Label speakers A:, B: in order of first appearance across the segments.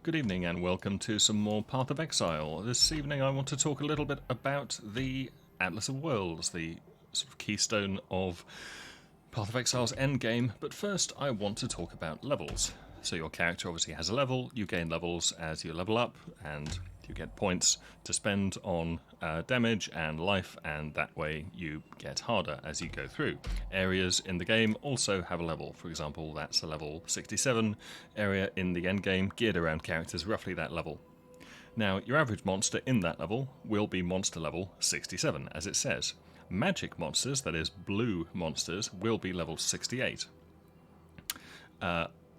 A: Good evening and welcome to some more Path of Exile. This evening I want to talk a little bit about the Atlas of Worlds, the sort of keystone of Path of Exile's endgame, but first I want to talk about levels. So your character obviously has a level, you gain levels as you level up, and you get points to spend on damage and life, and that way you get harder as you go through. Areas in the game also have a level. For example, that's a level 67 area in the endgame, geared around characters roughly that level. Now, your average monster in that level will be monster level 67, as it says. Magic monsters, that is blue monsters, will be level 68.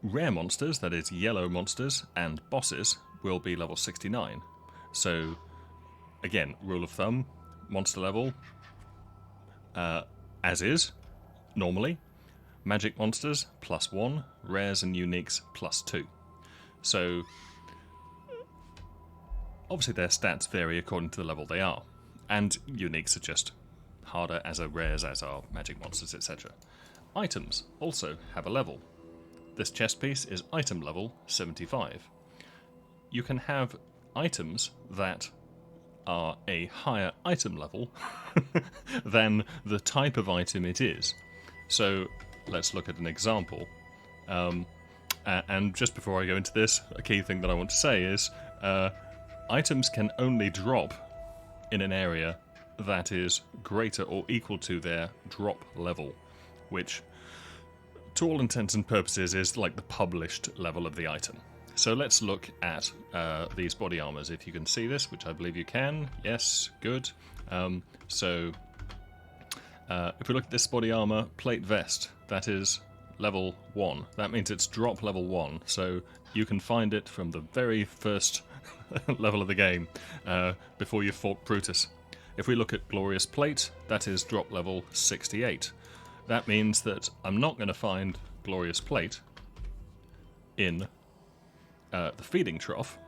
A: Rare monsters, that is yellow monsters, and bosses will be level 69. So, again, rule of thumb, monster level, as is, normally. Magic monsters, +1, rares and uniques, +2. So, obviously their stats vary according to the level they are, and uniques are just harder, as are rares, as are magic monsters, etc. Items also have a level. This chest piece is item level 75. You can have items that are a higher item level than the type of item it is. So let's look at an example. And just before I go into this, a key thing that I want to say is items can only drop in an area that is greater or equal to their drop level, which to all intents and purposes is like the published level of the item. So let's look at these body armors. If you can see this, which I believe you can. Yes, good. If we look at this body armor, plate vest, that is level 1. That means it's drop level 1. So you can find it from the very first level of the game before you fought Brutus. If we look at glorious plate, that is drop level 68. That means that I'm not going to find glorious plate in the feeding trough,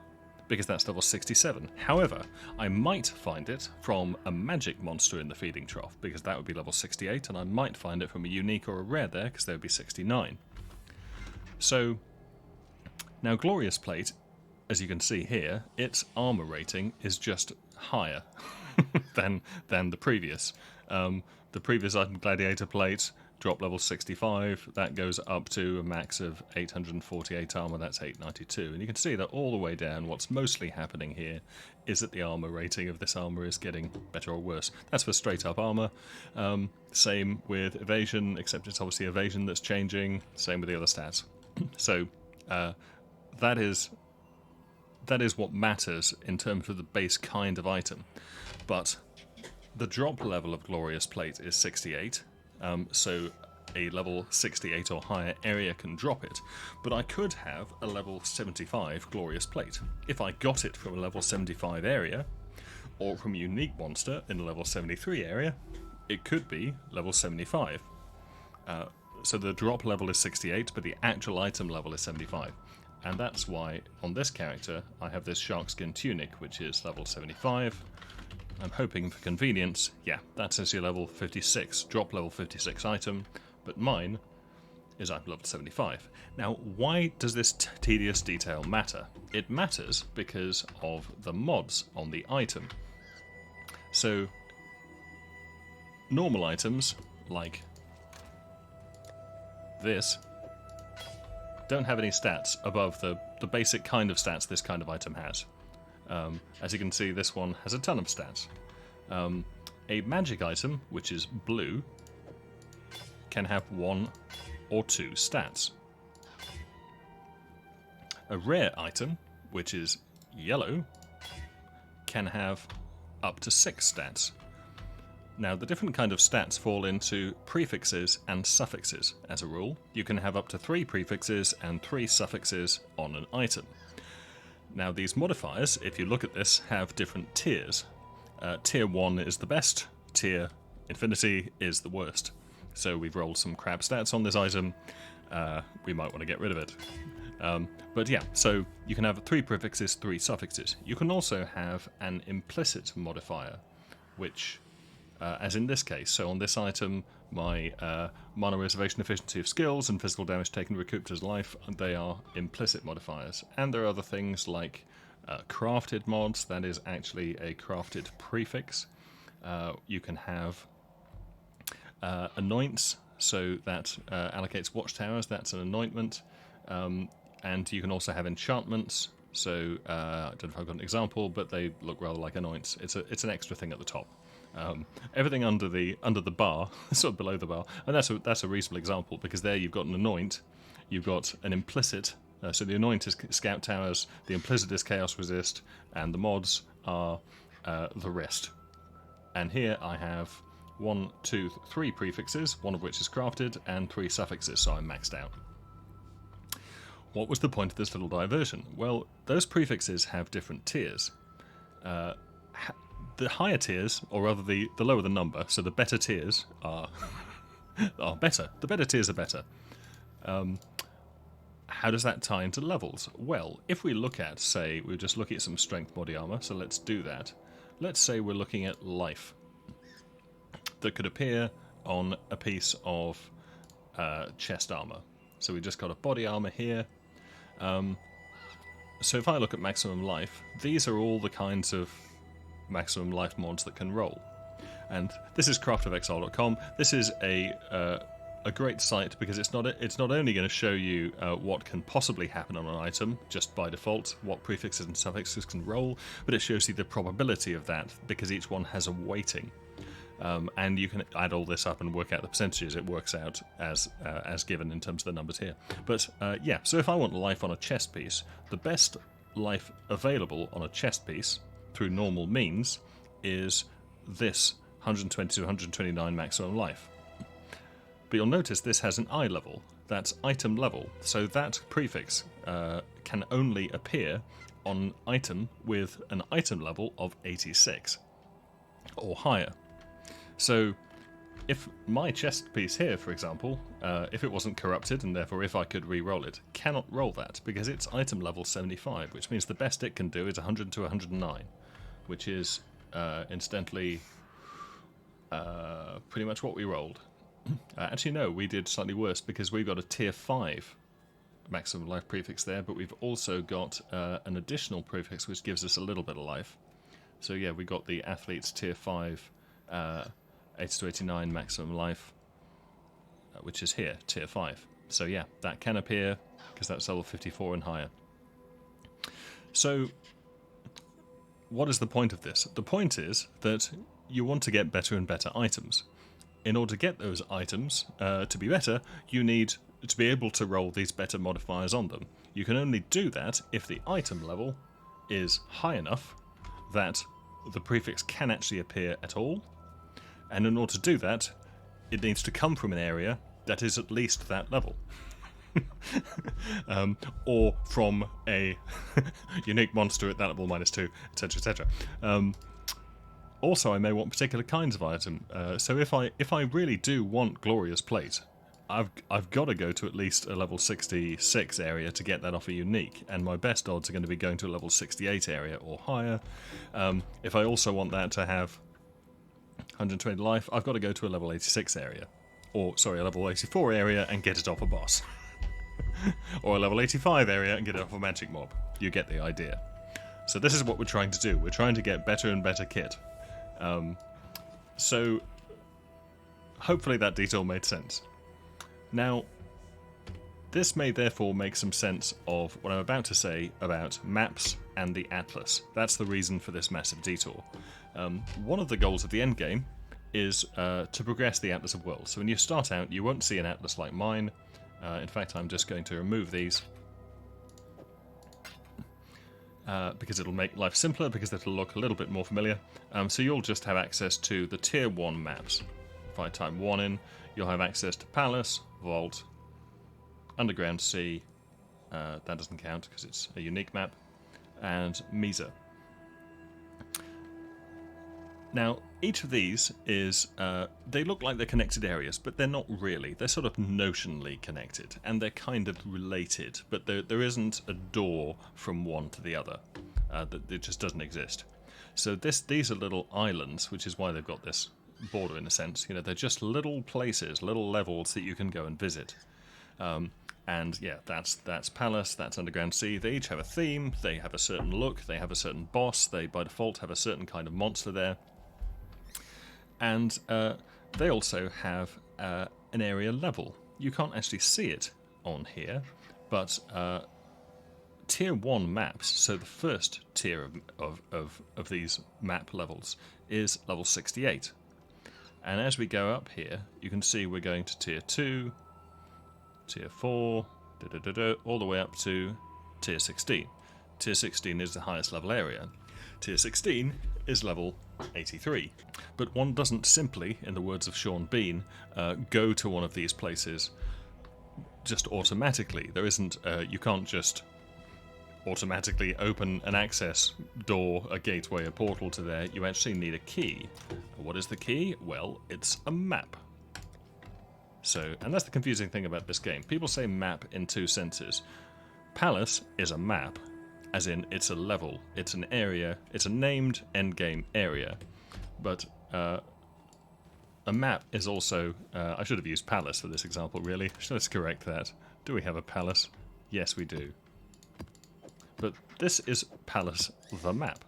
A: because that's level 67. However, I might find it from a magic monster in the feeding trough, because that would be level 68, and I might find it from a unique or a rare there, because they would be 69. So, now Glorious Plate, as you can see here, its armor rating is just higher than the previous. The previous item, Gladiator Plate, drop level 65, that goes up to a max of 848 armor, that's 892. And you can see that all the way down, what's mostly happening here is that the armor rating of this armor is getting better or worse. That's for straight up armor. Same with evasion, except it's obviously evasion that's changing. Same with the other stats. So that is what matters in terms of the base kind of item. But the drop level of Glorious Plate is 68. So a level 68 or higher area can drop it, but I could have a level 75 Glorious Plate. If I got it from a level 75 area, or from a unique monster in a level 73 area, it could be level 75. So the drop level is 68, but the actual item level is 75. And that's why on this character I have this Sharkskin Tunic, which is level 75. I'm hoping for convenience, yeah, that says your level 56, drop level 56 item, but mine is item level 75. Now, why does this tedious detail matter? It matters because of the mods on the item. So, normal items, like this, don't have any stats above the basic kind of stats this kind of item has. As you can see, this one has a ton of stats. A magic item, which is blue, can have 1 or 2 stats. A rare item, which is yellow, can have up to 6 stats. Now, the different kind of stats fall into prefixes and suffixes. As a rule, you can have up to 3 prefixes and 3 suffixes on an item. Now, these modifiers, if you look at this, have different tiers. Tier 1 is the best, tier infinity is the worst. So we've rolled some crap stats on this item, we might want to get rid of it. But yeah, so you can have 3 prefixes, 3 suffixes. You can also have an implicit modifier, which as in this case. So on this item, my mana reservation, efficiency of skills, and physical damage taken recouped as life, they are implicit modifiers. And there are other things like crafted mods, that is actually a crafted prefix. You can have anoints, so that allocates watchtowers, that's an anointment. And you can also have enchantments, so I don't know if I've got an example, but they look rather like anoints. It's an extra thing at the top. Everything under the bar, sort of below the bar, and that's a reasonable example, because there you've got an anoint, you've got an implicit, so the anoint is scout towers, the implicit is chaos resist, and the mods are the rest. And here I have 1, 2, 3 prefixes, one of which is crafted, and 3 suffixes, so I'm maxed out. What was the point of this little diversion? Well, those prefixes have different tiers. The higher tiers, or rather the lower the number, so the better tiers are better. The better tiers are better. How does that tie into levels? Well, if we look at, say, we're just looking at some strength body armor, so let's do that. Let's say we're looking at life that could appear on a piece of chest armor. So we just got a body armor here. So if I look at maximum life, these are all the kinds of maximum life mods that can roll. And this is craftofexile.com. This is a great site because it's not only going to show you what can possibly happen on an item just by default, what prefixes and suffixes can roll, but it shows you the probability of that because each one has a weighting. And you can add all this up and work out the percentages. It works out as given in terms of the numbers here. But yeah, so if I want life on a chest piece, the best life available on a chest piece through normal means is this 120 to 129 maximum life. But you'll notice this has an eye level. That's item level. So that prefix can only appear on an item with an item level of 86 or higher. So if my chest piece here, for example, if it wasn't corrupted, and therefore if I could re-roll it, cannot roll that because it's item level 75, which means the best it can do is 100 to 109, which is, incidentally, pretty much what we rolled. Actually, no, we did slightly worse because we've got a tier 5 maximum life prefix there, but we've also got an additional prefix which gives us a little bit of life. So yeah, we got the athlete's tier 5 80 to 89 maximum life, which is here, tier 5. So yeah, that can appear because that's level 54 and higher. So what is the point of this? The point is that you want to get better and better items. In order to get those items to be better, you need to be able to roll these better modifiers on them. You can only do that if the item level is high enough that the prefix can actually appear at all. And in order to do that, it needs to come from an area that is at least that level. Or from a unique monster at that level -2, etc, etc. Also, I may want particular kinds of item. So if I really do want Glorious Plate, I've got to go to at least a level 66 area to get that off a unique, and my best odds are going to be going to a level 68 area or higher. If I also want that to have 120 life, I've got to go to a level 86 area. Or, sorry, a level 84 area and get it off a boss. Or a level 85 area and get it off a magic mob. You get the idea. So this is what we're trying to do. We're trying to get better and better kit. So, hopefully that detail made sense. Now, this may therefore make some sense of what I'm about to say about maps and the Atlas. That's the reason for this massive detour. One of the goals of the endgame is to progress the Atlas of Worlds. So when you start out, you won't see an Atlas like mine. In fact, I'm just going to remove these because it'll make life simpler, because it'll look a little bit more familiar. So you'll just have access to the tier 1 maps. If I type 1 in, you'll have access to Palace, Vault, Underground Sea, that doesn't count because it's a unique map, and Mesa. Now, each of these is, they look like they're connected areas, but they're not really. They're sort of notionally connected, and they're kind of related, but there isn't a door from one to the other. It just doesn't exist. So these are little islands, which is why they've got this border in a sense. You know, they're just little places, little levels that you can go and visit. And yeah, that's Palace, that's Underground Sea. They each have a theme, they have a certain look, they have a certain boss, they by default have a certain kind of monster there. And they also have an area level. You can't actually see it on here, but Tier 1 maps, so the first tier of these map levels, is level 68. And as we go up here, you can see we're going to Tier 2, Tier 4, all the way up to Tier 16. Tier 16 is the highest level area. Tier 16 is level 83. But one doesn't simply, in the words of Sean Bean, go to one of these places just automatically. There isn't, you can't just automatically open an access door, a gateway, a portal to there. You actually need a key. What is the key? Well, it's a map. So, and that's the confusing thing about this game. People say map in two senses. Palace is a map, as in it's a level, it's an area, it's a named endgame area. But a map is also, I should have used palace for this example really. Let's correct that. Do we have a palace? Yes we do. But this is Palace the map.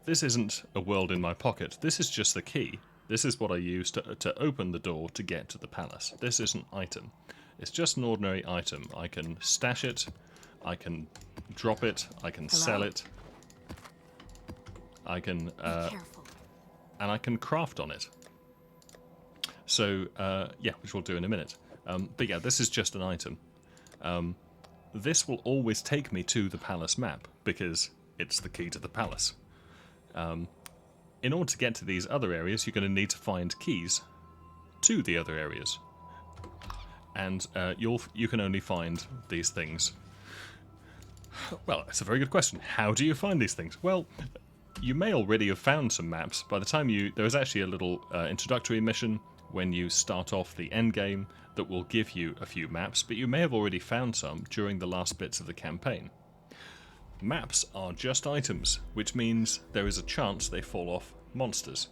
A: This isn't a world in my pocket, this is just the key. This is what I use to open the door to get to the palace. This is an item. It's just an ordinary item. I can stash it, I can drop it, I can sell it, I can and I can craft on it. So yeah, which we'll do in a minute. But yeah, this is just an item. This will always take me to the palace map because it's the key to the palace. In order to get to these other areas, you're going to need to find keys to the other areas. And you can only find these things. Well, that's a very good question. How do you find these things? Well, you may already have found some maps. By the time there is actually a little introductory mission when you start off the endgame that will give you a few maps, but you may have already found some during the last bits of the campaign. Maps are just items, which means there is a chance they fall off monsters.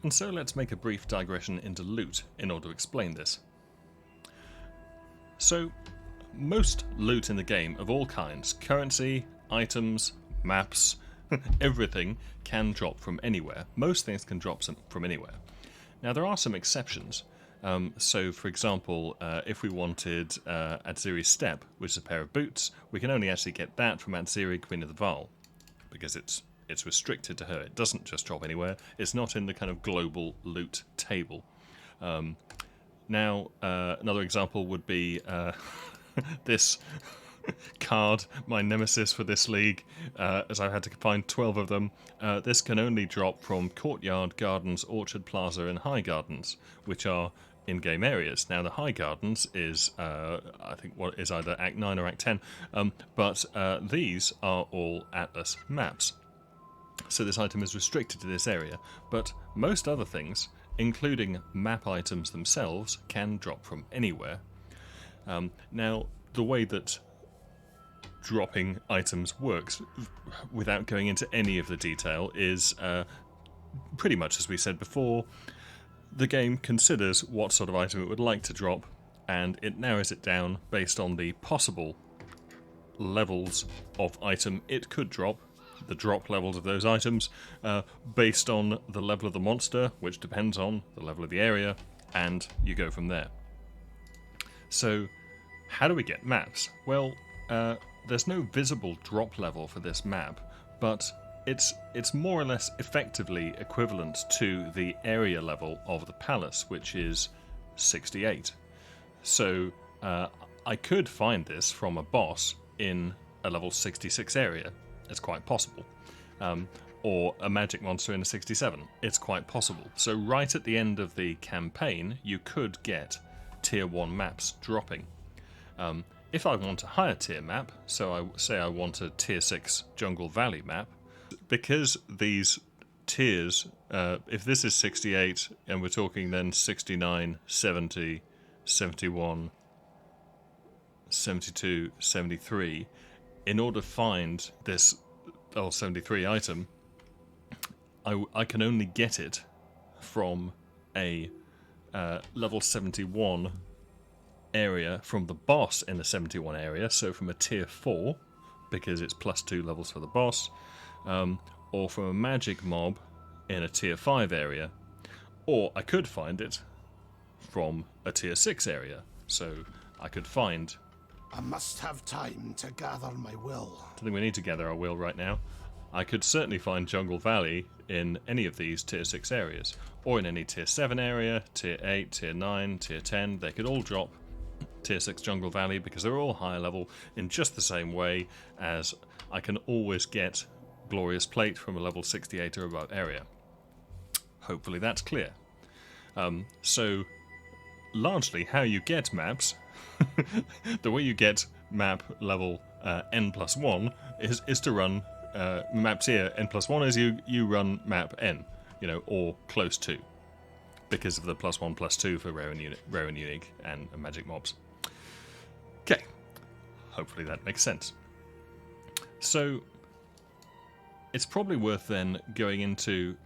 A: And so let's make a brief digression into loot in order to explain this. So, most loot in the game of all kinds, currency, items, maps, everything can drop from anywhere. Most things can drop from anywhere. Now there are some exceptions. So, for example, if we wanted Adziri's Step, which is a pair of boots, we can only actually get that from Adziri, Queen of the Vaal, because it's restricted to her. It doesn't just drop anywhere. It's not in the kind of global loot table. Now, another example would be this card, my nemesis for this league, as I had to find 12 of them. This can only drop from Courtyard, Gardens, Orchard Plaza, and High Gardens, which are in-game areas. Now, the High Gardens is, I think, what is either Act 9 or Act 10, but these are all Atlas maps. So this item is restricted to this area, but most other things, including map items themselves, can drop from anywhere. Now, the way that dropping items works, without going into any of the detail, is pretty much as we said before. The game considers what sort of item it would like to drop, and it narrows it down based on the possible levels of item it could drop, the drop levels of those items, based on the level of the monster, which depends on the level of the area, and you go from there. So, how do we get maps? Well, there's no visible drop level for this map, but it's more or less effectively equivalent to the area level of the palace, which is 68. So I could find this from a boss in a level 66 area. It's quite possible. Or a magic monster in a 67. It's quite possible. So right at the end of the campaign, you could get tier 1 maps dropping. If I want a higher tier map, so I say I want a tier 6 Jungle Valley map, because these tiers, if this is 68 and we're talking then 69, 70, 71, 72, 73, in order to find this L73 item, I can only get it from a level 71 area from the boss in the 71 area, so from a tier 4, because it's +2 levels for the boss, or from a magic mob in a tier 5 area, or I could find it from a tier 6 area, so I could find...
B: I must have time to gather my will.
A: I think we need to gather our will right now. I could certainly find Jungle Valley in any of these tier 6 areas, or in any tier 7 area, tier 8, tier 9, tier 10. They could all drop tier 6 Jungle Valley because they're all higher level in just the same way as I can always get Glorious Plate from a level 68 or above area. Hopefully that's clear. So, largely how you get maps, the way you get map level n+1 is to run map tier n+1 is you run map n, or close to, because of the +1/+2 for rare and unique and magic mobs. Okay, hopefully that makes sense. So it's probably worth then going into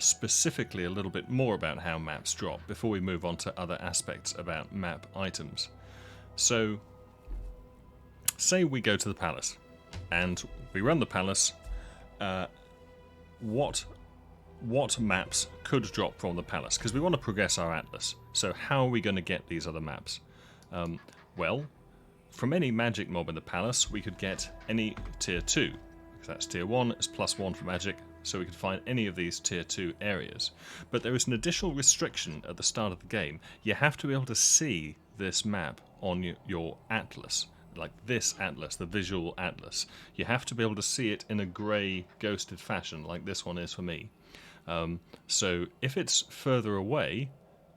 A: specifically a little bit more about how maps drop before we move on to other aspects about map items. So say we go to the palace and we run the palace. What maps could drop from the palace? Because we want to progress our atlas. So how are we going to get these other maps? Well, from any magic mob in the palace, we could get any tier 2. Because that's tier 1, it's +1 for magic, so we could find any of these tier 2 areas. But there is an additional restriction at the start of the game. You have to be able to see this map on your atlas. Like this atlas, the visual atlas. You have to be able to see it in a grey, ghosted fashion, like this one is for me. So if it's further away,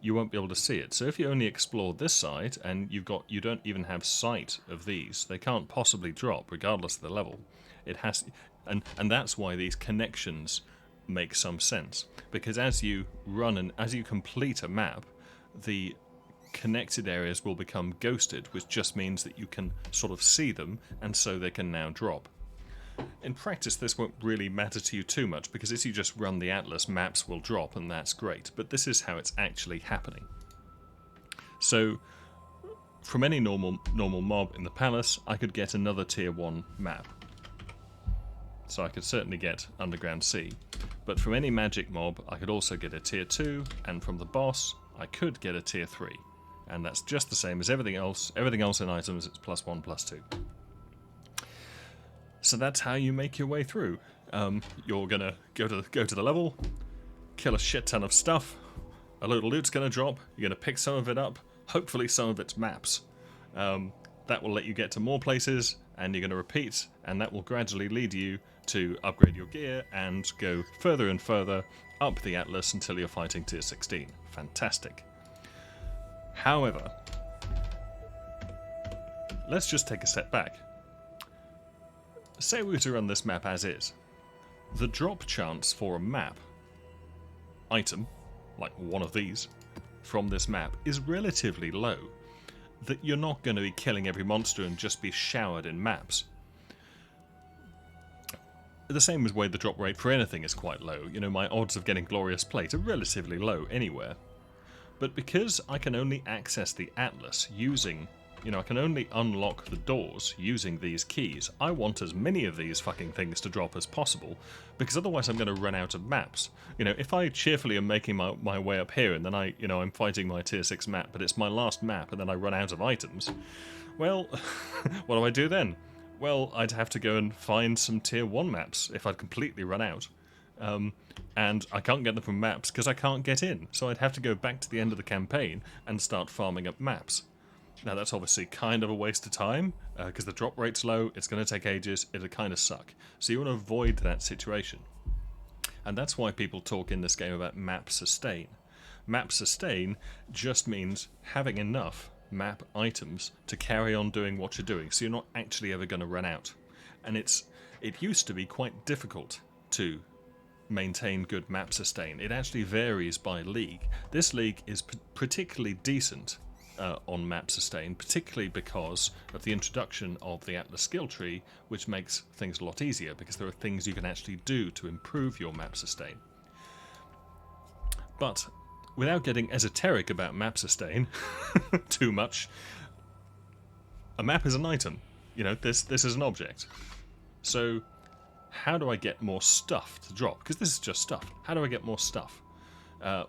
A: you won't be able to see it. So if you only explore this side and you don't even have sight of these, they can't possibly drop, regardless of the level. It has, and that's why these connections make some sense, because as you run and as you complete a map, the connected areas will become ghosted, which just means that you can sort of see them, and so they can now drop. In practice, this won't really matter to you too much, because if you just run the atlas, maps will drop, and that's great. But this is how it's actually happening. So, from any normal mob in the palace, I could get another tier 1 map. So I could certainly get Underground Sea. But from any magic mob, I could also get a tier 2, and from the boss, I could get a tier 3. And that's just the same as everything else. Everything else in items, it's +1/+2. So that's how you make your way through. You're gonna go to the level, kill a shit ton of stuff. A load of loot's gonna drop. You're gonna pick some of it up. Hopefully, some of it's maps. That will let you get to more places, and you're gonna repeat, and that will gradually lead you to upgrade your gear and go further and further up the atlas until you're fighting tier 16. Fantastic. However, let's just take a step back. Say we were to run this map as is. The drop chance for a map item, like one of these, from this map is relatively low. That you're not going to be killing every monster and just be showered in maps. The same as way the drop rate for anything is quite low. My odds of getting Glorious Plate are relatively low anywhere. But because I can only access the atlas using... I can only unlock the doors using these keys. I want as many of these fucking things to drop as possible, because otherwise I'm going to run out of maps. If I cheerfully am making my way up here, and then I'm fighting my tier 6 map, but it's my last map, and then I run out of items, well, what do I do then? Well, I'd have to go and find some tier 1 maps if I'd completely run out. And I can't get them from maps because I can't get in, so I'd have to go back to the end of the campaign and start farming up maps. Now that's obviously kind of a waste of time, because the drop rate's low, it's going to take ages, it'll kind of suck. So you want to avoid that situation. And that's why people talk in this game about map sustain. Map sustain just means having enough map items to carry on doing what you're doing, so you're not actually ever going to run out. And it used to be quite difficult to maintain good map sustain. It actually varies by league. This league is particularly decent on map sustain, particularly because of the introduction of the Atlas skill tree, which makes things a lot easier because there are things you can actually do to improve your map sustain. But without getting esoteric about map sustain too much, a map is an item. You know, this is an object. So how do I get more stuff to drop? Because this is just stuff. How do I get more stuff?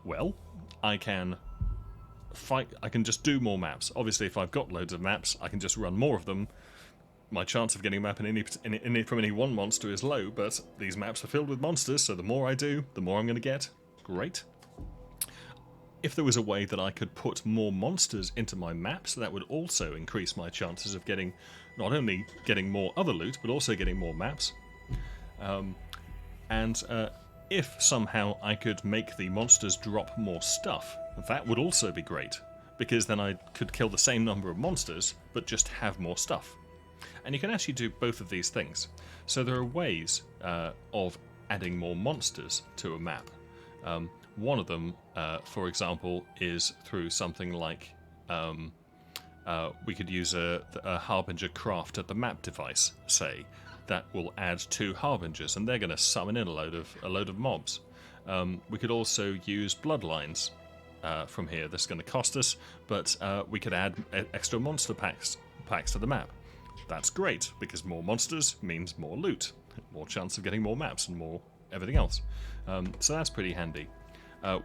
A: Well, I can just do more maps. Obviously, if I've got loads of maps, I can just run more of them. My chance of getting a map from any one monster is low, but these maps are filled with monsters, so the more I do, the more I'm going to get. Great. If there was a way that I could put more monsters into my maps, that would also increase my chances of getting, not only getting more other loot, but also getting more maps. If somehow I could make the monsters drop more stuff, that would also be great, because then I could kill the same number of monsters, but just have more stuff. And you can actually do both of these things. So there are ways of adding more monsters to a map. One of them, for example, is through something like we could use a Harbinger craft at the map device, say, that will add 2 Harbingers, and they're going to summon in a load of mobs. We could also use bloodlines from here. This is going to cost us, but we could add extra monster packs to the map. That's great, because more monsters means more loot, more chance of getting more maps and more everything else. So that's pretty handy.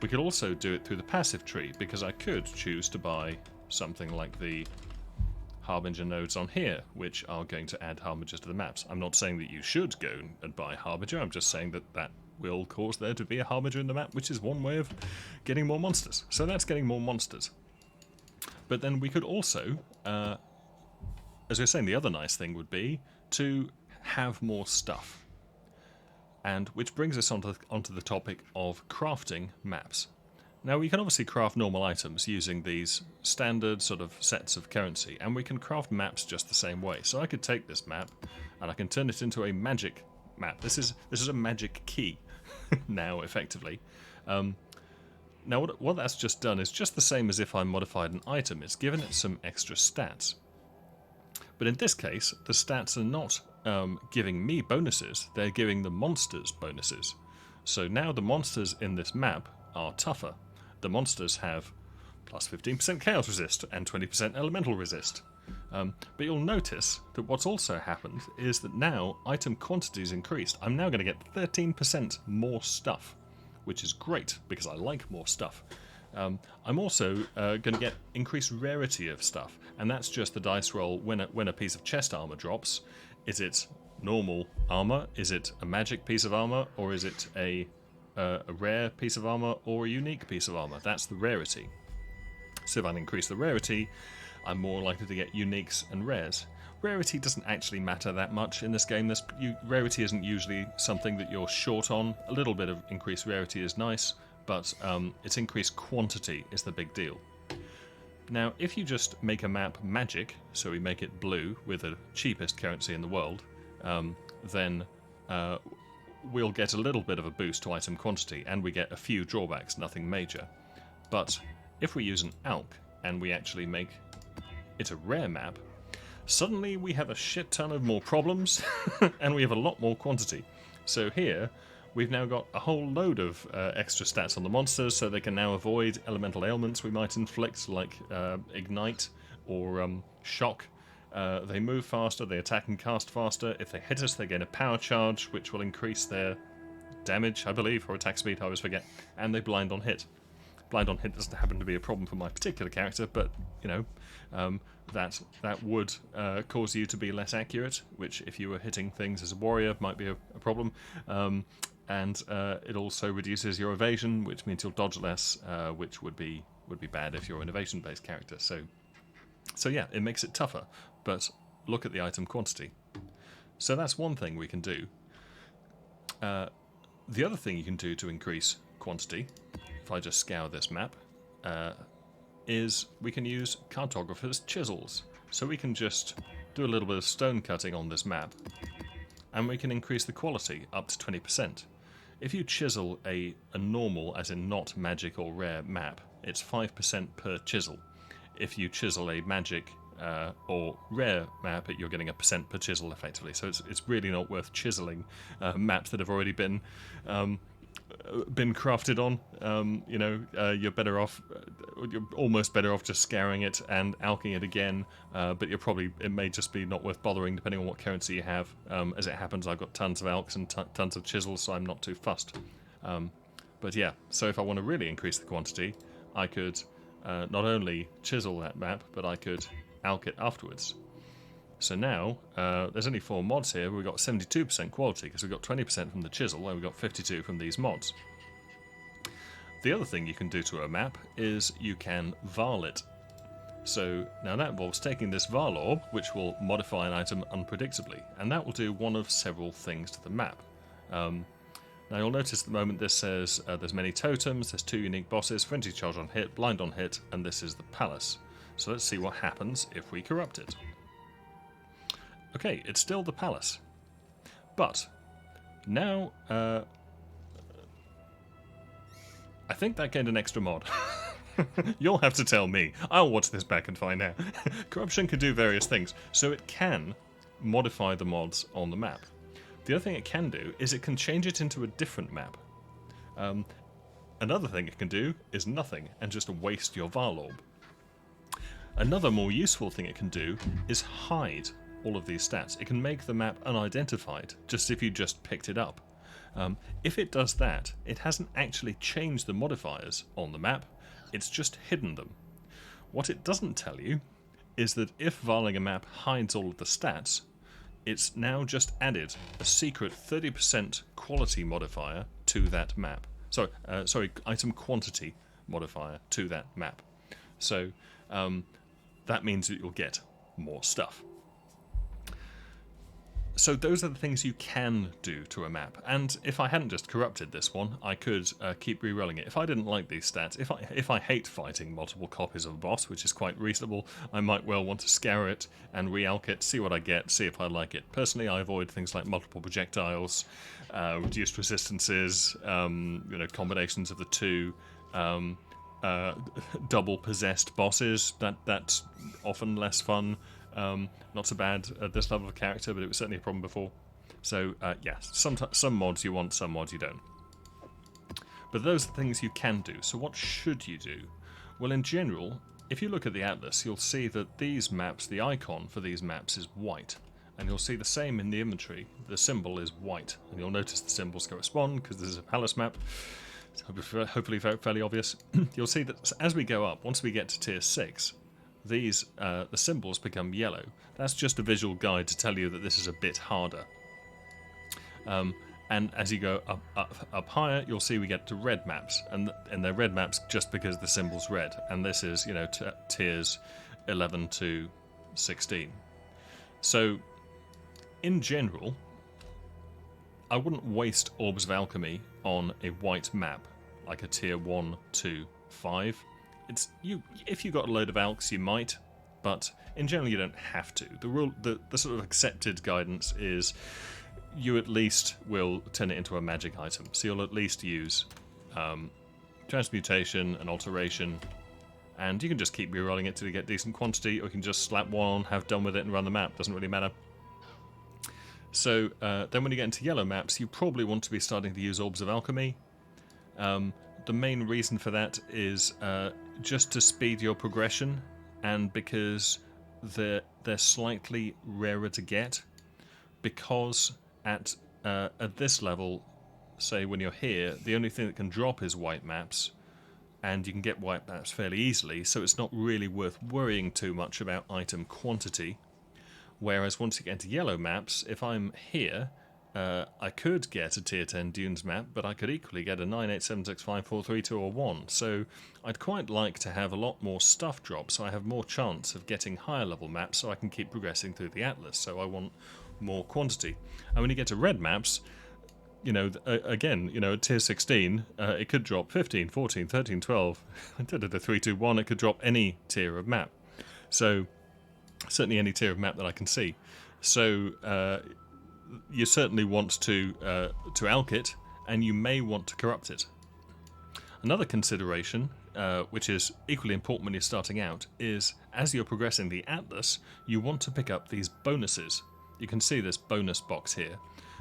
A: We could also do it through the passive tree, because I could choose to buy something like the Harbinger nodes on here, which are going to add Harbingers to the maps. I'm not saying that you should go and buy Harbinger, I'm just saying that will cause there to be a Harbinger in the map, which is one way of getting more monsters. So that's getting more monsters. But then we could also, as we were saying, the other nice thing would be to have more stuff. And which brings us onto the topic of crafting maps. Now, we can obviously craft normal items using these standard sort of sets of currency, and we can craft maps just the same way. So I could take this map, and I can turn it into a magic map. This is a magic key now, effectively. Now, what that's just done is just the same as if I modified an item. It's given it some extra stats. But in this case, the stats are not giving me bonuses, they're giving the monsters bonuses. So now the monsters in this map are tougher. The monsters have plus 15% chaos resist and 20% elemental resist. But you'll notice that what's also happened is that now item quantity is increased. I'm now going to get 13% more stuff, which is great because I like more stuff. I'm also going to get increased rarity of stuff, and that's just the dice roll when a piece of chest armor drops. Is it normal armor? Is it a magic piece of armor? Or is it a rare piece of armor or a unique piece of armor? That's the rarity. So if I increase the rarity, I'm more likely to get uniques and rares. Rarity doesn't actually matter that much in this game. Rarity isn't usually something that you're short on. A little bit of increased rarity is nice, but its increased quantity is the big deal. Now, if you just make a map magic, so we make it blue with the cheapest currency in the world, then we'll get a little bit of a boost to item quantity, and we get a few drawbacks, nothing major. But if we use an ALC and we actually make it a rare map, suddenly we have a shit ton of more problems, and we have a lot more quantity. So here, we've now got a whole load of extra stats on the monsters, so they can now avoid elemental ailments we might inflict, like Ignite or Shock. They move faster, they attack and cast faster. If they hit us, they gain a power charge, which will increase their damage, I believe, or attack speed, I always forget. And they blind on hit. Blind on hit doesn't happen to be a problem for my particular character, but, you know, that would cause you to be less accurate, which, if you were hitting things as a warrior, might be a problem. And it also reduces your evasion, which means you'll dodge less, which would be bad if you're an evasion-based character. So yeah, it makes it tougher, but look at the item quantity. So that's one thing we can do. The other thing you can do to increase quantity, if I just scour this map, is we can use cartographer's chisels. So we can just do a little bit of stone cutting on this map, and we can increase the quality up to 20%. If you chisel a normal, as in not magic or rare map, it's 5% per chisel. if you chisel a magic or rare map, you're getting a % per chisel effectively. So it's really not worth chiseling maps that have already been crafted on. You're better off, you're almost better off just scouring it and alking it again, but it may just be not worth bothering depending on what currency you have. As it happens, I've got tons of alks and tons of chisels, so I'm not too fussed. But yeah, so if I want to really increase the quantity, I could not only chisel that map, but I could alk it afterwards. So now, there's only 4 mods here, but we've got 72% quality, because we've got 20% from the chisel, and we've got 52 from these mods. The other thing you can do to a map is you can varl it. So now that involves taking this varl orb, which will modify an item unpredictably, and that will do one of several things to the map. Now you'll notice at the moment this says there's many totems, there's 2 unique bosses, frenzy charge on hit, blind on hit, and this is the palace. So let's see what happens if we corrupt it. Okay, it's still the palace. But now I think that gained an extra mod. You'll have to tell me. I'll watch this back and find out. Corruption can do various things, so it can modify the mods on the map. The other thing it can do is it can change it into a different map. Another thing it can do is nothing and just waste your varl orb. Another more useful thing it can do is hide all of these stats. It can make the map unidentified, just if you just picked it up. If it does that, it hasn't actually changed the modifiers on the map, it's just hidden them. What it doesn't tell you is that if varling a map hides all of the stats, it's now just added a secret 30% quality modifier to that map. Sorry, item quantity modifier to that map. So that means that you'll get more stuff. So those are the things you can do to a map, and if I hadn't just corrupted this one, I could keep re-rolling it. If I didn't like these stats, if I hate fighting multiple copies of a boss, which is quite reasonable, I might well want to scour it and re-alk it, see what I get, see if I like it. Personally, I avoid things like multiple projectiles, reduced resistances, combinations of the two, double possessed bosses. That's often less fun. Not so bad at this level of character, but it was certainly a problem before. So, yeah, some mods you want, some mods you don't. But those are things you can do. So what should you do? Well, in general, if you look at the atlas, you'll see that these maps, the icon for these maps is white. And you'll see the same in the inventory. The symbol is white. And you'll notice the symbols correspond, because this is a palace map. Hopefully fairly obvious. You'll see that as we go up, once we get to tier 6, these the symbols become yellow. That's just a visual guide to tell you that this is a bit harder. And as you go up higher, you'll see we get to red maps, and they're red maps just because the symbol's red. And this is tiers 11 to 16. So in general, I wouldn't waste Orbs of Alchemy on a white map like a tier 1 to 5. If you got a load of alks, you might, but in general you don't have to. The sort of accepted guidance is you at least will turn it into a magic item. So you'll at least use transmutation and alteration, and you can just keep rerolling it till you get decent quantity, or you can just slap one on, have done with it, and run the map. Doesn't really matter. So then when you get into yellow maps, you probably want to be starting to use Orbs of Alchemy. The main reason for that is just to speed your progression, and because they're slightly rarer to get, because at this level, say when you're here, the only thing that can drop is white maps, and you can get white maps fairly easily, so it's not really worth worrying too much about item quantity. Whereas once you get into yellow maps, if I'm here, I could get a tier 10 Dunes map, but I could equally get a 9, 8, 7, 6, 5, 4, 3, 2, or 1. So I'd quite like to have a lot more stuff drop, so I have more chance of getting higher level maps, so I can keep progressing through the atlas. So I want more quantity. And when you get to red maps, again, at tier 16, it could drop 15, 14, 13, 12, 3, 2, 1, it could drop any tier of map. So certainly any tier of map that I can see. So you certainly want to alk it, and you may want to corrupt it. Another consideration which is equally important when you're starting out, is as you're progressing the Atlas, you want to pick up these bonuses. You can see this bonus box here.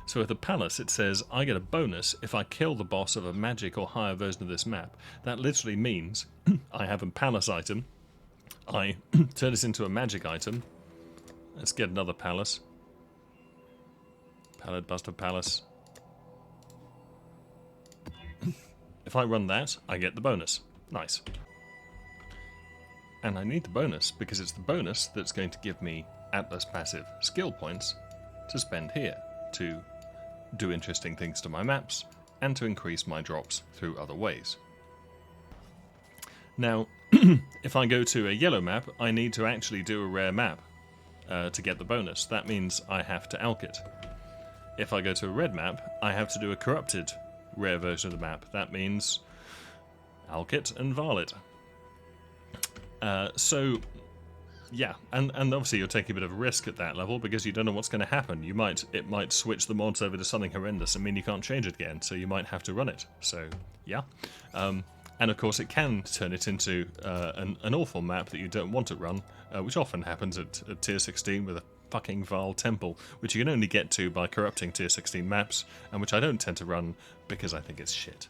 A: So with the Palace, it says, I get a bonus if I kill the boss of a magic or higher version of this map. That literally means I have a Palace item, I turn this into a magic item. Let's get another Palace. Pallid Buster Palace. If I run that, I get the bonus. Nice. And I need the bonus because it's the bonus that's going to give me Atlas passive skill points to spend here to do interesting things to my maps and to increase my drops through other ways. Now, if I go to a yellow map, I need to actually do a rare map to get the bonus. That means I have to alch it. If I go to a red map, I have to do a corrupted rare version of the map. That means alch it and varl it. So, yeah, and obviously you're taking a bit of a risk at that level because you don't know what's going to happen. It might switch the mods over to something horrendous and mean you can't change it again, so you might have to run it. So, yeah. And of course it can turn it into an awful map that you don't want to run, which often happens at tier 16 with a fucking Varl temple, which you can only get to by corrupting tier 16 maps, and which I don't tend to run because I think it's shit.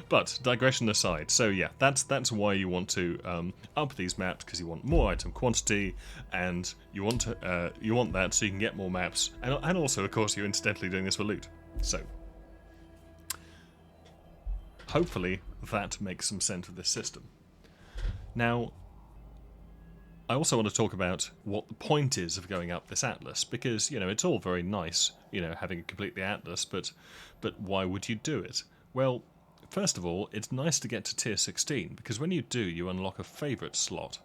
A: But digression aside, so yeah, that's why you want to up these maps, because you want more item quantity, and you want that so you can get more maps, and also of course you're incidentally doing this for loot. So hopefully that makes some sense of this system. Now, I also want to talk about what the point is of going up this Atlas, because, you know, it's all very nice, you know, having complete the Atlas, but why would you do it? Well, first of all, it's nice to get to tier 16, because when you do, you unlock a favourite slot.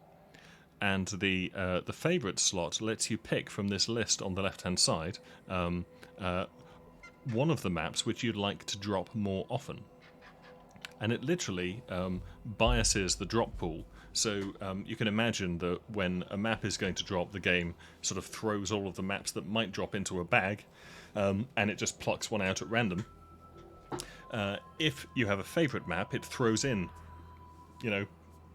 A: And the favourite slot lets you pick from this list on the left-hand side one of the maps which you'd like to drop more often. And it literally biases the drop pool. So you can imagine that when a map is going to drop, the game sort of throws all of the maps that might drop into a bag, and it just plucks one out at random. If you have a favourite map, it throws in, you know,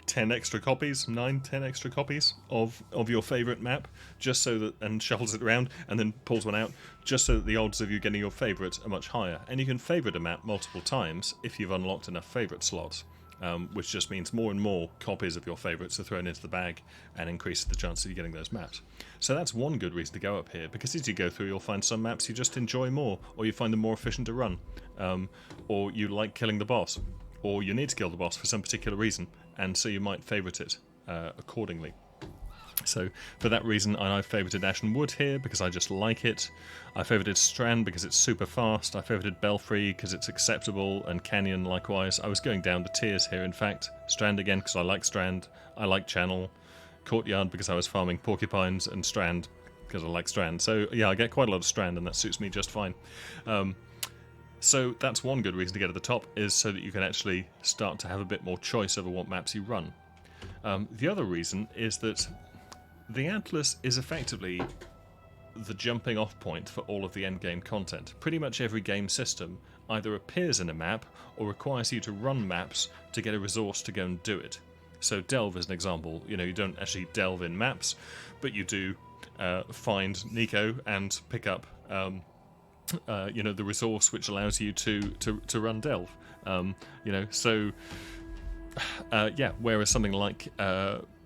A: 10 extra copies, 10 extra copies of your favourite map, just so that, and shuffles it around, and then pulls one out, just so that the odds of you getting your favourite are much higher. And you can favourite a map multiple times if you've unlocked enough favourite slots, which just means more and more copies of your favourites are thrown into the bag and increases the chance of you getting those maps. So that's one good reason to go up here, because as you go through you'll find some maps you just enjoy more, or you find them more efficient to run, or you like killing the boss, or you need to kill the boss for some particular reason, and so you might favourite it accordingly. So for that reason I favorited Ashen Wood here because I just like it. I favorited Strand because it's super fast. I favorited Belfry because it's acceptable, and Canyon likewise. I was going down the tiers here in fact. Strand again because I like Strand. I like Channel. Courtyard because I was farming porcupines, and Strand because I like Strand. So yeah, I get quite a lot of Strand and that suits me just fine. So that's one good reason to get at the top, is so that you can actually start to have a bit more choice over what maps you run. The other reason is that the Atlas is effectively the jumping off point for all of the endgame content. Pretty much every game system either appears in a map or requires you to run maps to get a resource to go and do it. So Delve is an example. You know, you don't actually delve in maps, but you do find Nico and pick up you know, the resource which allows you to run Delve. You know, so yeah, whereas something like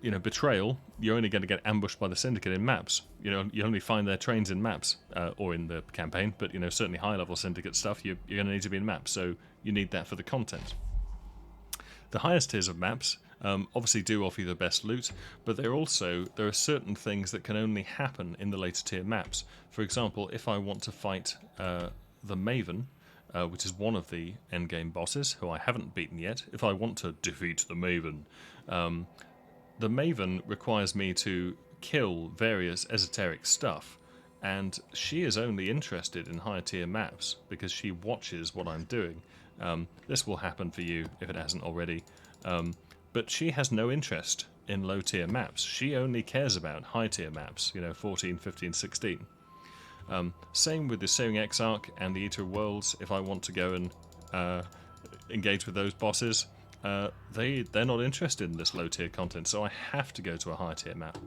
A: you know, Betrayal, you're only going to get ambushed by the Syndicate in maps. You know, you only find their trains in maps, or in the campaign, but, you know, certainly high-level Syndicate stuff, you're going to need to be in maps, so you need that for the content. The highest tiers of maps obviously do offer you the best loot, but there are certain things that can only happen in the later tier maps. For example, if I want to fight the Maven, which is one of the endgame bosses, who I haven't beaten yet, if I want to defeat the Maven, the Maven requires me to kill various esoteric stuff, and she is only interested in higher tier maps because she watches what I'm doing. This will happen for you if it hasn't already, but she has no interest in low tier maps. She only cares about high tier maps, you know, 14, 15, 16. Same with the Searing Exarch and the Eater of Worlds. If I want to go and engage with those bosses, they're not interested in this low tier content, so I have to go to a high tier map.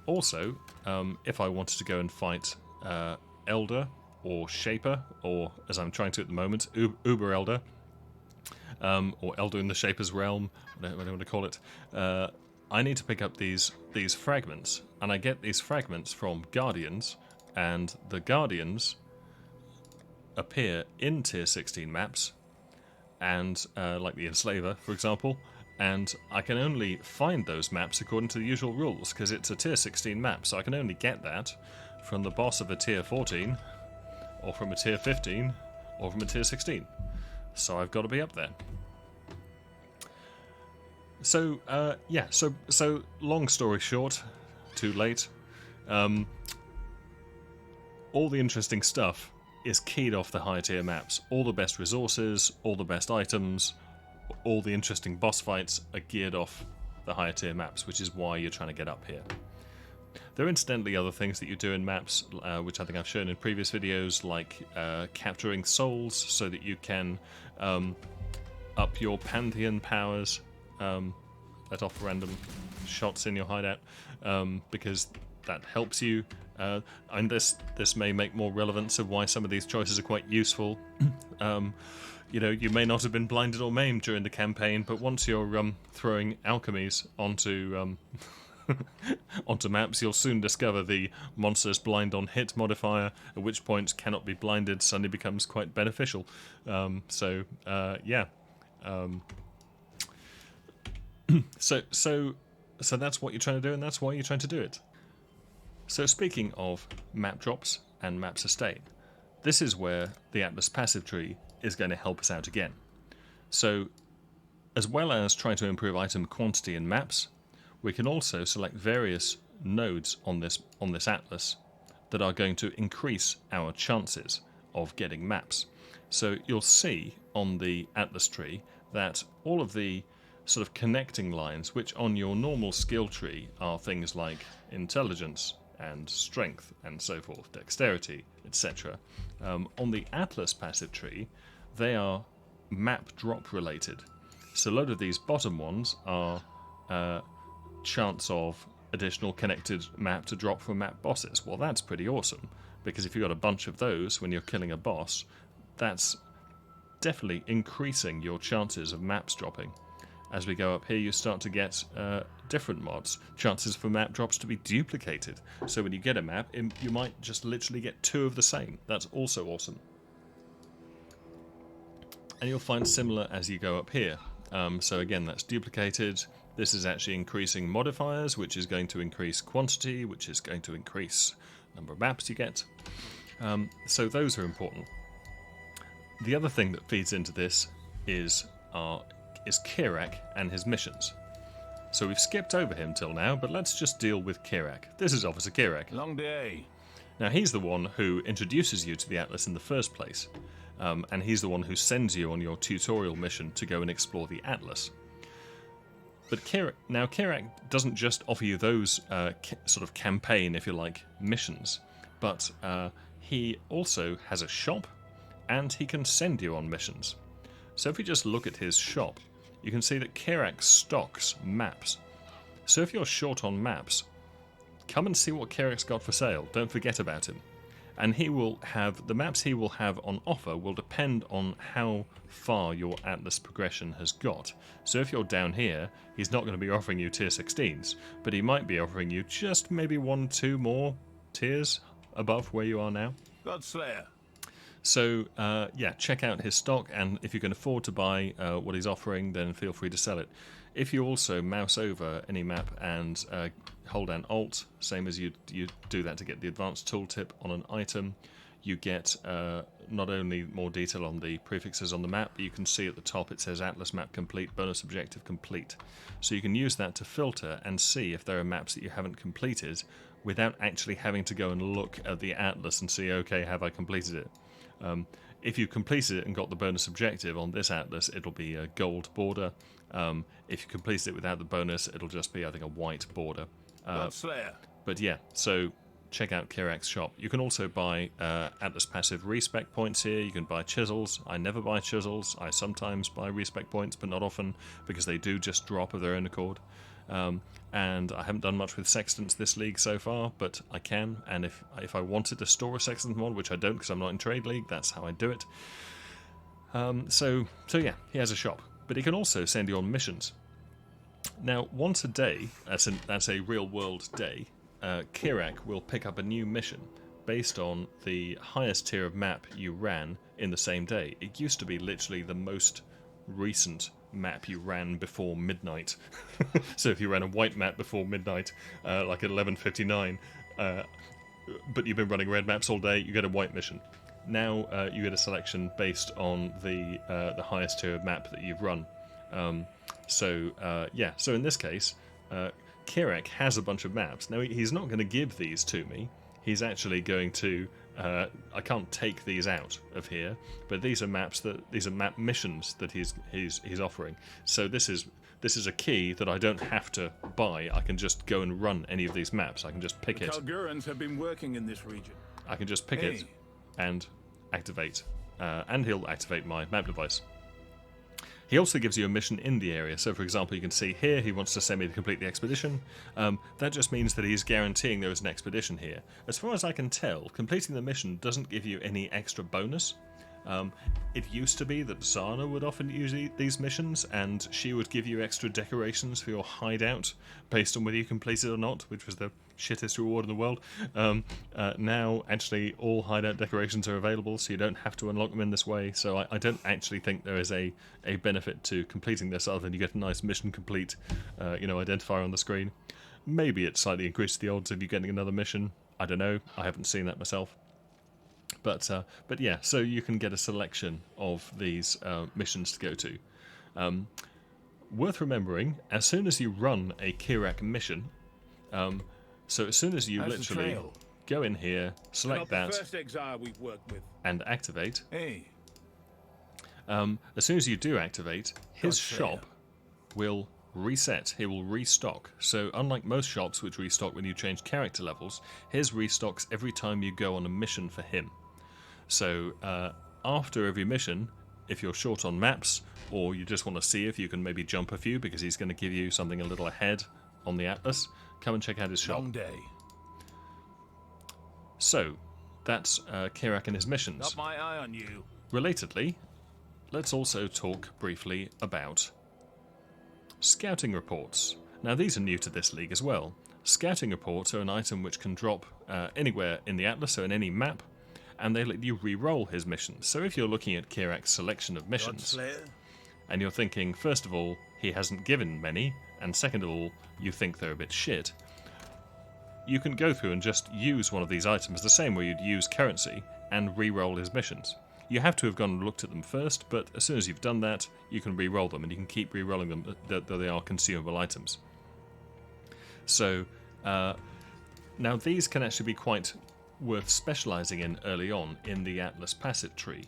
A: Also, if I wanted to go and fight Elder or Shaper, or as I'm trying to at the moment, Uber Elder, or Elder in the Shaper's realm, whatever you want to call it, I need to pick up these fragments, and I get these fragments from Guardians, and the Guardians appear in tier 16 maps, and like the Enslaver, for example, and I can only find those maps according to the usual rules, because it's a tier 16 map, so I can only get that from the boss of a tier 14, or from a tier 15, or from a tier 16. So I've got to be up there. So, yeah, so long story short, too late, all the interesting stuff is keyed off the high tier maps. All the best resources, all the best items, all the interesting boss fights are geared off the higher tier maps, which is why you're trying to get up here. There are incidentally other things that you do in maps, which I think I've shown in previous videos, like capturing souls so that you can up your Pantheon powers, let off random shots in your hideout, because that helps you. And this may make more relevance of why some of these choices are quite useful. You know, you may not have been blinded or maimed during the campaign, but once you're throwing alchemies onto onto maps, you'll soon discover the monster's blind on hit modifier, at which point cannot be blinded suddenly becomes quite beneficial. So that's what you're trying to do, and that's why you're trying to do it. So speaking of map drops and map sustain, this is where the Atlas passive tree is going to help us out again. So, as well as trying to improve item quantity in maps, we can also select various nodes on this atlas that are going to increase our chances of getting maps. So you'll see on the atlas tree that all of the sort of connecting lines, which on your normal skill tree are things like intelligence and strength and so forth, dexterity, etc. On the Atlas passive tree, they are map drop related. So a lot of these bottom ones are chance of additional connected map to drop from map bosses. Well, that's pretty awesome, because if you've got a bunch of those when you're killing a boss, that's definitely increasing your chances of maps dropping. As we go up here, you start to get different mods, chances for map drops to be duplicated. So when you get a map, you might just literally get 2 of the same. That's also awesome. And you'll find similar as you go up here. So again, that's duplicated. This is actually increasing modifiers, which is going to increase quantity, which is going to increase number of maps you get. So those are important. The other thing that feeds into this is Kirac and his missions. So we've skipped over him till now, but let's just deal with Kirac. This is Officer Kirac.
C: Long day.
A: Now he's the one who introduces you to the Atlas in the first place, and he's the one who sends you on your tutorial mission to go and explore the Atlas. But Kirac doesn't just offer you those sort of campaign, if you like, missions, but he also has a shop, and he can send you on missions. So if we just look at his shop, you can see that Kirac stocks maps. So if you're short on maps, come and see what Kirac's got for sale. Don't forget about him. And he will have, the maps he will have on offer will depend on how far your Atlas progression has got. So if you're down here, he's not going to be offering you tier 16s, but he might be offering you just maybe 1-2 more tiers above where you are now.
C: Godslayer.
A: So, yeah, check out his stock, and if you can afford to buy what he's offering, then feel free to sell it. If you also mouse over any map and hold down Alt, same as you do that to get the advanced tooltip on an item, you get not only more detail on the prefixes on the map, but you can see at the top it says Atlas Map Complete, Bonus Objective Complete. So you can use that to filter and see if there are maps that you haven't completed without actually having to go and look at the Atlas and see, okay, have I completed it? If you completed it and got the bonus objective on this atlas, it'll be a gold border. If you completed it without the bonus, it'll just be, I think, a white border.
C: Godslayer.
A: But yeah, so check out Kirac's shop. You can also buy Atlas Passive respec points here. You can buy chisels. I never buy chisels. I sometimes buy respec points, but not often, because they do just drop of their own accord. And I haven't done much with sextants this league so far, but I can. And if I wanted to store a sextant mod, which I don't because I'm not in Trade League, that's how I do it. So yeah, he has a shop, but he can also send you on missions. Now, once a day, that's a real-world day, Kirac will pick up a new mission based on the highest tier of map you ran in the same day. It used to be literally the most recent map you ran before midnight. So if you ran a white map before midnight, like at 11:59, but you've been running red maps all day, you get a white mission. Now you get a selection based on the highest tier of map that you've run. So in this case, Kirac has a bunch of maps. Now, he's not going to give these to me. He's actually going to... I can't take these out of here, but these are map missions that he's offering. So this is a key that I don't have to buy. I can just go and run any of these maps. I can just pick it.
C: Kalgurans have been working in this region.
A: I can just pick it and activate. And he'll activate my map device. He also gives you a mission in the area. So, for example, you can see here he wants to send me to complete the expedition. That just means that he's guaranteeing there is an expedition here. As far as I can tell, completing the mission doesn't give you any extra bonus. It used to be that Zana would often use these missions, and she would give you extra decorations for your hideout based on whether you completed or not, which was the shittest reward in the world. Now, actually, all hideout decorations are available, so you don't have to unlock them in this way. So I don't actually think there is a benefit to completing this other than you get a nice mission complete, identifier on the screen. Maybe it slightly increases the odds of you getting another mission. I don't know. I haven't seen that myself. But yeah, so you can get a selection of these missions to go to. Worth remembering, as soon as you run a Kirac mission, so as soon as you literally go in here, select that,
C: first exile we've worked with.
A: And activate,
C: Hey.
A: As soon as you do activate, his shop will reset. He will restock. So unlike most shops which restock when you change character levels, his restocks every time you go on a mission for him. So after every mission, if you're short on maps, or you just want to see if you can maybe jump a few because he's going to give you something a little ahead on the Atlas, come and check out his shop.
C: Long day.
A: So that's Kirac and his missions.
C: Got my eye on you.
A: Relatedly, let's also talk briefly about scouting reports. Now, these are new to this league as well. Scouting reports are an item which can drop anywhere in the Atlas, so in any map, and they let you re-roll his missions. So if you're looking at Kirac's selection of missions, and you're thinking, first of all, he hasn't given many, and second of all, you think they're a bit shit, you can go through and just use one of these items the same way you'd use currency and re-roll his missions. You have to have gone and looked at them first, but as soon as you've done that, you can re-roll them, and you can keep re-rolling them, though they are consumable items. So, now these can actually be quite worth specialising in early on in the Atlas passive tree.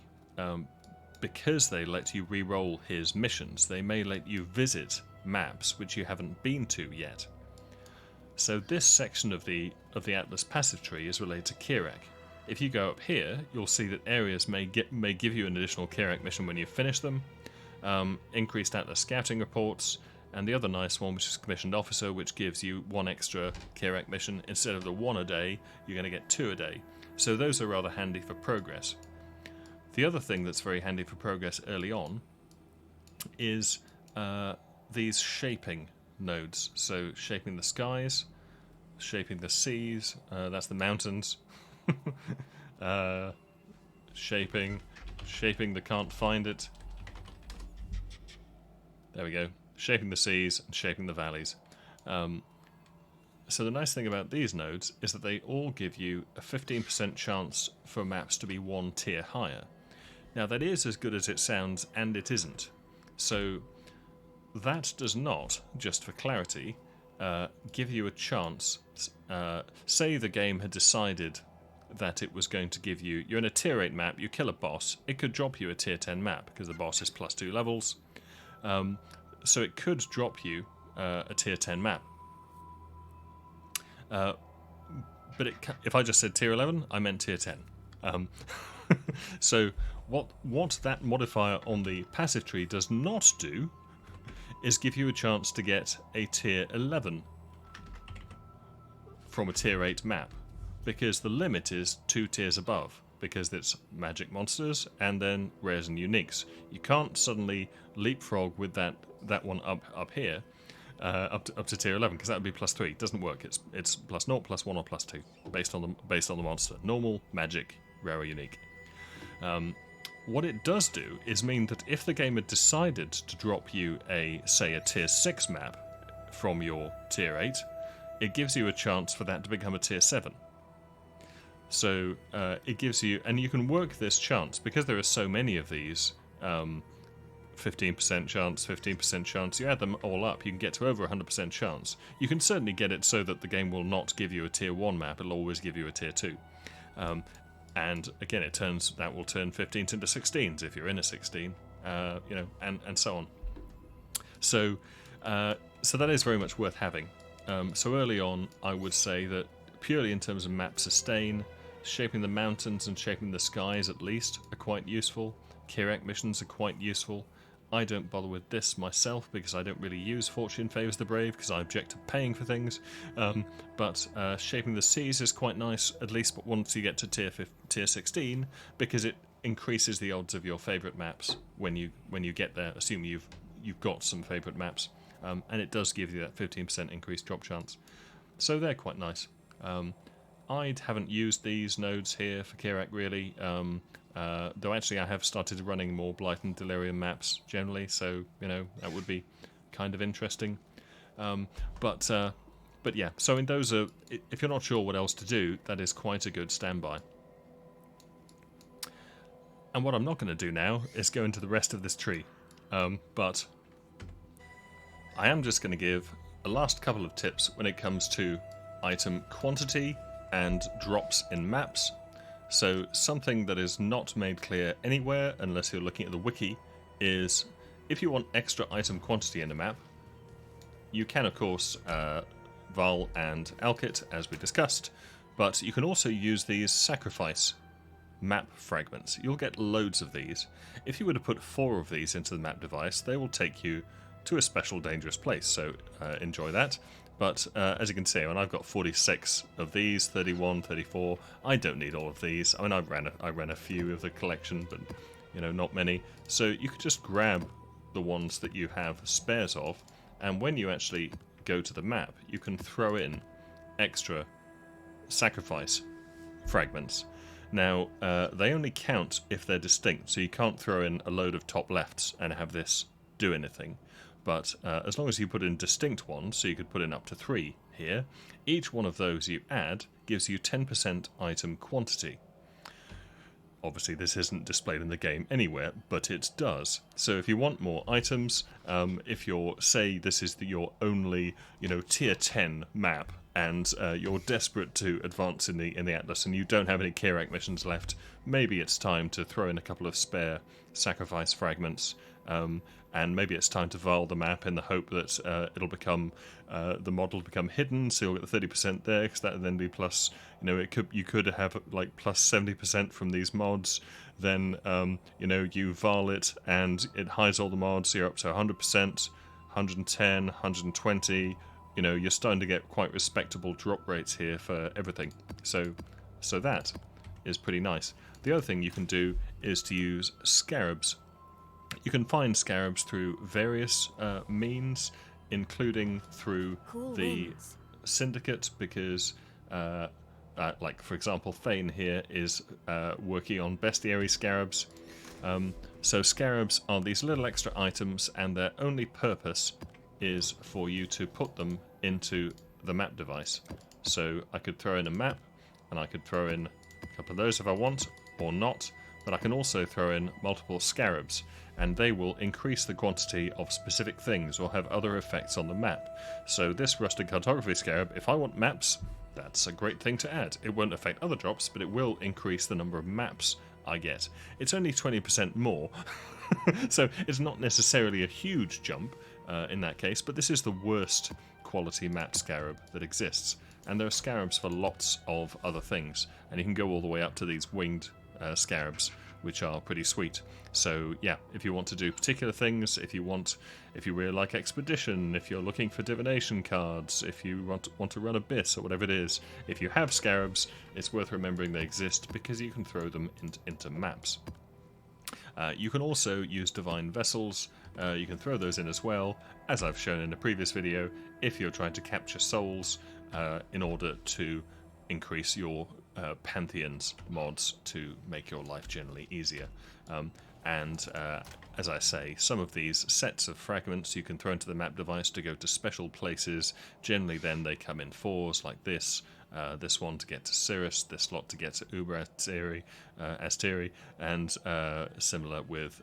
A: Because they let you re-roll his missions, they may let you visit maps which you haven't been to yet. So this section of the Atlas passive tree is related to Kirac. If you go up here, you'll see that areas may give you an additional Kirac mission when you finish them, increased Atlas scouting reports, and the other nice one, which is Commissioned Officer, which gives you one extra Kirac mission. Instead of the one a day, you're going to get 2 a day. So those are rather handy for progress. The other thing that's very handy for progress early on is these shaping nodes. So shaping the skies, shaping the seas, that's the mountains, shaping the can't find it. There we go. Shaping the seas and shaping the valleys. So the nice thing about these nodes is that they all give you a 15% chance for maps to be 1 tier higher. Now that is as good as it sounds, and it isn't. So that does not, just for clarity, give you a chance. Say the game had decided that it was going to give you... You're in a tier 8 map, you kill a boss, it could drop you a tier 10 map, because the boss is +2 levels. So it could drop you a tier 10 map. but if I just said tier 11, I meant tier 10. So what that modifier on the passive tree does not do is give you a chance to get a tier 11 from a tier 8 map, because the limit is 2 tiers above, because it's magic monsters and then rares and uniques. You can't suddenly leapfrog with that one up here up to tier 11, because that would be +3. It doesn't work. It's +0, +1, or +2 based on the monster. Normal, magic, rare, or unique. What it does do is mean that if the game had decided to drop you say a tier 6 map from your tier 8, it gives you a chance for that to become a tier 7. So it gives you, and you can work this chance, because there are so many of these, 15% chance, 15% chance, you add them all up, you can get to over 100% chance. You can certainly get it so that the game will not give you a tier 1 map, it'll always give you a tier 2. And again, that will turn 15s into 16s if you're in a 16, and so on. So that is very much worth having. So early on, I would say that purely in terms of map sustain, shaping the mountains and shaping the skies at least are quite useful. Kirac missions are quite useful. I don't bother with this myself because I don't really use Fortune Favours the Brave because I object to paying for things. But shaping the seas is quite nice, at least once you get to tier 16, because it increases the odds of your favourite maps when you get there, assuming you've got some favourite maps. And it does give you that 15% increased drop chance. So they're quite nice. I haven't used these nodes here for Kirac really, though actually I have started running more Blight and Delirium maps generally, so that would be kind of interesting. But yeah, so in those are, if you're not sure what else to do, that is quite a good standby. And what I'm not going to do now is go into the rest of this tree, but I am just going to give a last couple of tips when it comes to item quantity and drops in maps. So something that is not made clear anywhere unless you're looking at the wiki is if you want extra item quantity in a map, you can of course Val and Alkit as we discussed, but you can also use these sacrifice map fragments. You'll get loads of these. If you were to put 4 of these into the map device, they will take you to a special dangerous place, so enjoy that. But as you can see, I've got 46 of these, 31, 34. I don't need all of these. I ran a few of the collection, but not many. So you could just grab the ones that you have spares of, and when you actually go to the map, you can throw in extra sacrifice fragments. Now, they only count if they're distinct, so you can't throw in a load of top lefts and have this do anything. But as long as you put in distinct ones, so you could put in up to 3 here, each one of those you add gives you 10% item quantity. Obviously this isn't displayed in the game anywhere, but it does. So if you want more items, if say this is your only tier 10 map, and you're desperate to advance in the Atlas and you don't have any Kirac missions left, maybe it's time to throw in a couple of spare sacrifice fragments, and maybe it's time to Val the map in the hope that it'll become the model will become hidden, so you'll get the 30% there, because that would then be plus, you could have like plus 70% from these mods. Then you Val it and it hides all the mods, so you're up to 100%, 110, 120. You're starting to get quite respectable drop rates here for everything. So that is pretty nice. The other thing you can do is to use Scarabs. You can find Scarabs through various means, including through the Syndicate, because, like for example, Thane here is working on Bestiary Scarabs. So Scarabs are these little extra items, and their only purpose is for you to put them into the map device. So I could throw in a map, and I could throw in a couple of those if I want, or not, but I can also throw in multiple Scarabs, and they will increase the quantity of specific things or have other effects on the map. So this Rusted Cartography Scarab, if I want maps, that's a great thing to add. It won't affect other drops, but it will increase the number of maps I get. It's only 20% more, so it's not necessarily a huge jump in that case, but this is the worst quality map Scarab that exists. and there are Scarabs for lots of other things, and you can go all the way up to these winged Scarabs, which are pretty sweet. So yeah, if you want to do particular things, if you really like Expedition, if you're looking for divination cards, if you want to run Abyss or whatever it is, if you have Scarabs, it's worth remembering they exist because you can throw them into maps. You can also use Divine Vessels. You can throw those in as well, as I've shown in a previous video, if you're trying to capture souls in order to increase your Pantheon's mods to make your life generally easier. As I say, some of these sets of fragments you can throw into the map device to go to special places. Generally then they come in 4s like this. This one to get to Cirrus, this lot to get to Uber Asteri, and similar with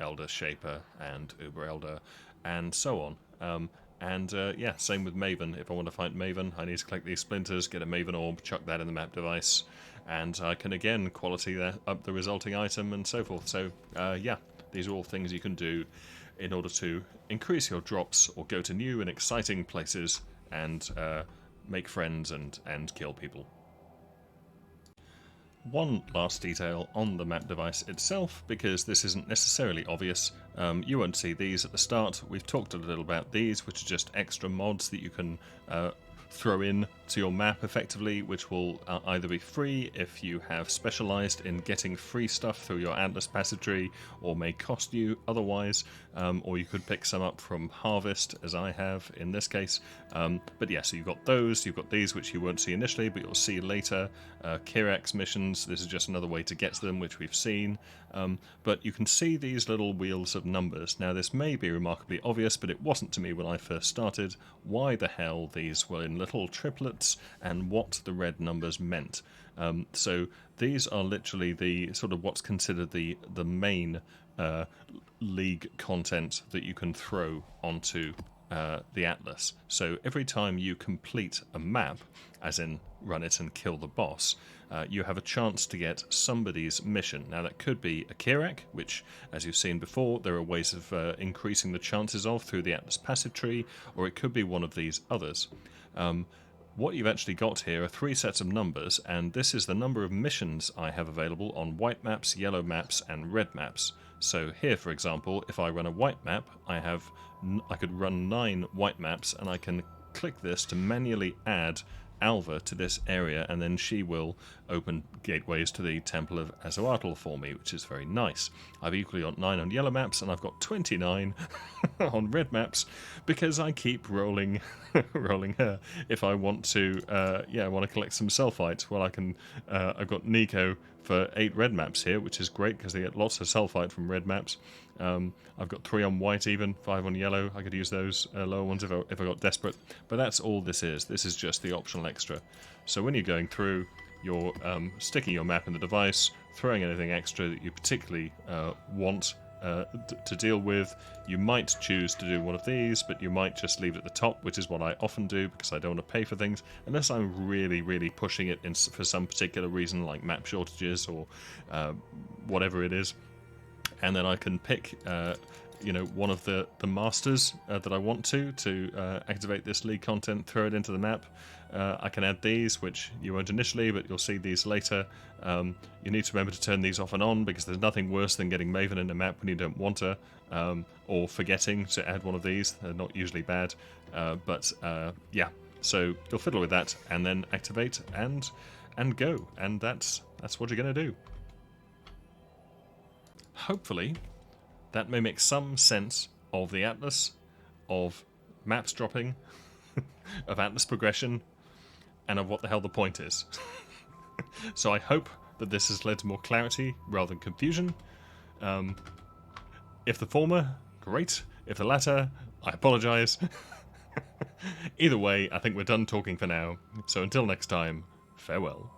A: Elder Shaper and Uber Elder, and so on. Yeah, same with Maven. If I want to fight Maven, I need to collect these splinters, get a Maven Orb, chuck that in the map device, and I can again quality up the resulting item and so forth. So yeah, these are all things you can do in order to increase your drops or go to new and exciting places and make friends and kill people. One last detail on the map device itself, because this isn't necessarily obvious. You won't see these at the start. We've talked a little about these, which are just extra mods that you can throw in to your map effectively, which will either be free if you have specialized in getting free stuff through your Atlas passage tree, or may cost you otherwise, or you could pick some up from Harvest, as I have in this case. But yeah, so you've got those, you've got these, which you won't see initially, but you'll see later. Kirac's missions, this is just another way to get to them, which we've seen. But you can see these little wheels of numbers. Now this may be remarkably obvious, but it wasn't to me when I first started, why the hell these were in little triplets and what the red numbers meant. So these are literally the sort of what's considered the main League content that you can throw onto the Atlas. So every time you complete a map, as in run it and kill the boss, you have a chance to get somebody's mission. Now that could be a Kirac, which, as you've seen before, there are ways of increasing the chances of through the Atlas passive tree, or it could be one of these others. What you've actually got here are 3 sets of numbers, and this is the number of missions I have available on white maps, yellow maps, and red maps. So here, for example, if I run a white map, I could run 9 white maps, and I can click this to manually add Alva to this area, and then she will open gateways to the Temple of Azoatl for me, which is very nice. I've equally got 9 on yellow maps, and I've got 29 on red maps, because I keep rolling her. If I want to, I want to collect some sulfites, well, I can. I've got Nico for 8 red maps here, which is great because they get lots of sulfite from red maps. I've got 3 on white even, 5 on yellow. I could use those lower ones if I got desperate. But that's all this is. This is just the optional extra. So when you're going through, you're sticking your map in the device, throwing anything extra that you particularly want to deal with. You might choose to do one of these, but you might just leave it at the top, which is what I often do because I don't want to pay for things unless I'm really, really pushing it for some particular reason, like map shortages or whatever it is. And then I can pick one of the masters that I want to activate this League content, throw it into the map. I can add these, which you won't initially, but you'll see these later. You need to remember to turn these off and on, because there's nothing worse than getting Maven in a map when you don't want her, or forgetting to add one of these. They're not usually bad, but yeah. So you'll fiddle with that, and then activate and go, and that's what you're going to do. Hopefully, that may make some sense of the Atlas, of maps dropping, of Atlas progression, and of what the hell the point is. So I hope that this has led to more clarity rather than confusion. If the former, great. If the latter, I apologise. Either way, I think we're done talking for now. So until next time, farewell.